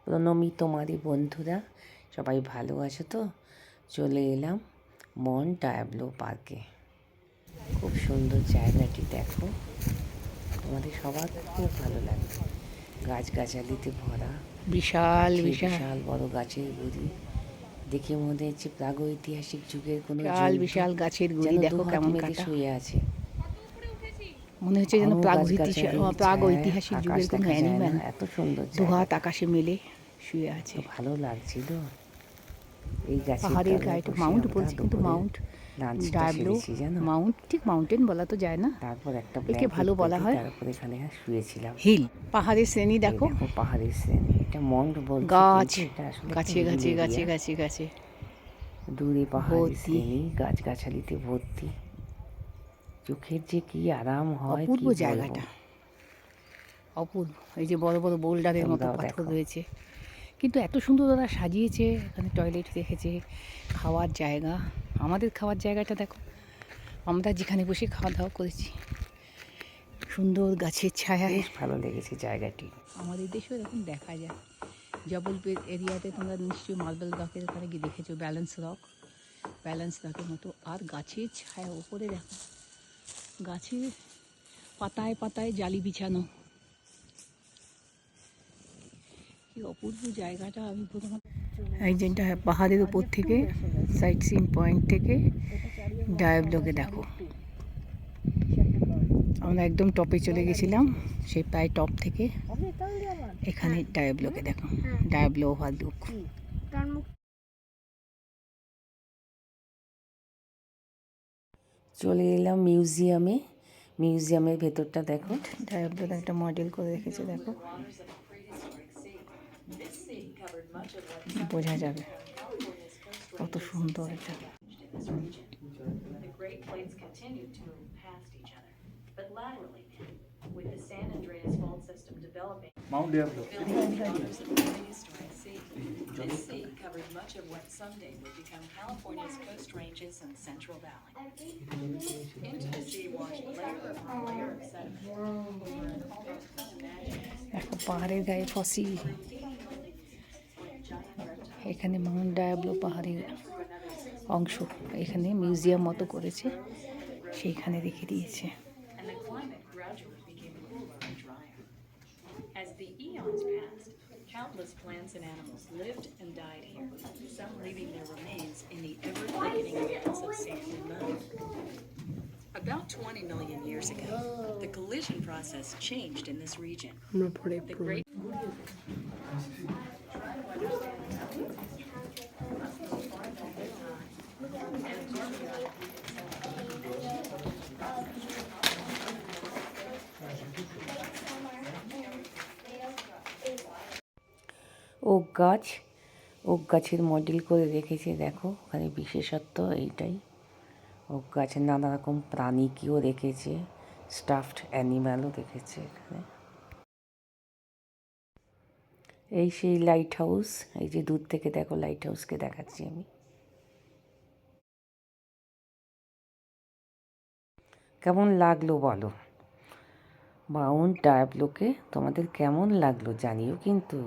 প্রণমী তোমারই বন্ধুরা, সবাই ভালো আছো তো? চলে এলাম মন ডায়াবলো পার্কে। খুব সুন্দর জায়গাটি, দেখো তোমাদের সবার খুব ভালো লাগবে। গাছগাছালিতে ভরা, বিশাল বিশাল বড় গাছের গুড়ি দেখে মনে হচ্ছে প্রাগৈতিহাসিক যুগের কোনো বিশাল গাছের গুড়ি দেখো কেমন কাটা শুয়ে আছে। মনে হচ্ছে যেন প্রাগৈতিহাসিক যুগের কোনো অ্যানিম্যাল এত সুন্দর দুহাত আকাশে মেলে শুয়ে আছে। ভালো লাগছিল। এই গাছের পাহাড়ের গায়ে মাউন্ট বলছি, কিন্তু মাউন্ট ডায়াবলো মাউন্ট, ঠিক মাউন্টেন বলা তো যায় না, তারপর একটা একে ভালো বলা হয় তারপর এখানে শুয়েছিলাম। হিল পাহাড়ের শ্রেণী দেখো, পাহাড়ের শ্রেণী, এটা মন্ট বলছি, গাছ এটা আসলে গাছে গাছে গাছে গাছে গাছে দূরে পাহাড়ের শ্রেণী, গাছগাছালিতে ভর্তি। চোখের যে কি আরাম হয়, অপূর্ব জায়গাটা, অপূর্ব। এই যে বড় বড় বোল্ডারের মতো পাথর রয়েছে, কিন্তু এত সুন্দর ওরা সাজিয়েছে। এখানে টয়লেট রেখেছে, খাওয়ার জায়গা। আমাদের খাওয়ার জায়গাটা দেখো, আমরা যেখানে বসে খাওয়া দাওয়া করেছি, সুন্দর গাছের ছায়া, বেশ ভালো লেগেছে জায়গাটি। আমাদের দেশেও এরকম দেখা যায়। জবলপুর এরিয়াতে তোমরা নিশ্চয়ই মার্বেল রকের ওখানে গিয়ে দেখেছো, ব্যালেন্স রকের মতো। আর গাছের ছায়া ওপরে দেখো, গাছের পাতায় পাতায় জালি বিছানো, কি অপূর্ব জায়গাটা। আমি প্রথমে এই যেটা পাহাড়ের উপর থেকে সাইট সিন পয়েন্ট থেকে ডায়াবলোকে দেখো, আমরা একদম টপে চলে গেছিলাম। সেই প্রায় টপ থেকে এখানে ডায়াবলোকে দেখো, ডায়াবলো ওভারলুক। চলে এলাম মিউজিয়ামের ভেতরটা দেখো, ডায়াবলোর একটা মডেল করে রেখেছে, দেখো বোঝা যাবে কত সুন্দর এটা। Mount Diablo. This sea covered much of what someday would become California's Coast Ranges and Central Valley. Into the sea washed layer upon layer of sediment over an almost unimaginable দেখো পাহাড়ের গায়ে ফসিল। এখানে Mount ডায়াবলো পাহাড়ের অংশ এখানে museum মতো করেছে, সেইখানে রেখে দিয়েছে। and the climate gradually became cooler and drier. As the eons passed, countless plants and animals lived and died here, some leaving their remains in the ever-thickening mountains of San Juan. About 20 million years ago, the collision process changed in this region. The great oak গাছের model করে রেখেছে, দেখো ওখানে বিশেষত্ব এইটাই। Okay গাছের নানা রকম প্রাণীকেও রেখেছে, স্টাফড অ্যানিম্যালও রেখেছে এখানে। এই সেই লাইট হাউস, এই যে দূর থেকে দেখো লাইট হাউসকে দেখাচ্ছি আমি। কেমন লাগলো বলো? মাউন্ট ডায়াবলোকে তোমাদের কেমন লাগলো জানিও কিন্তু।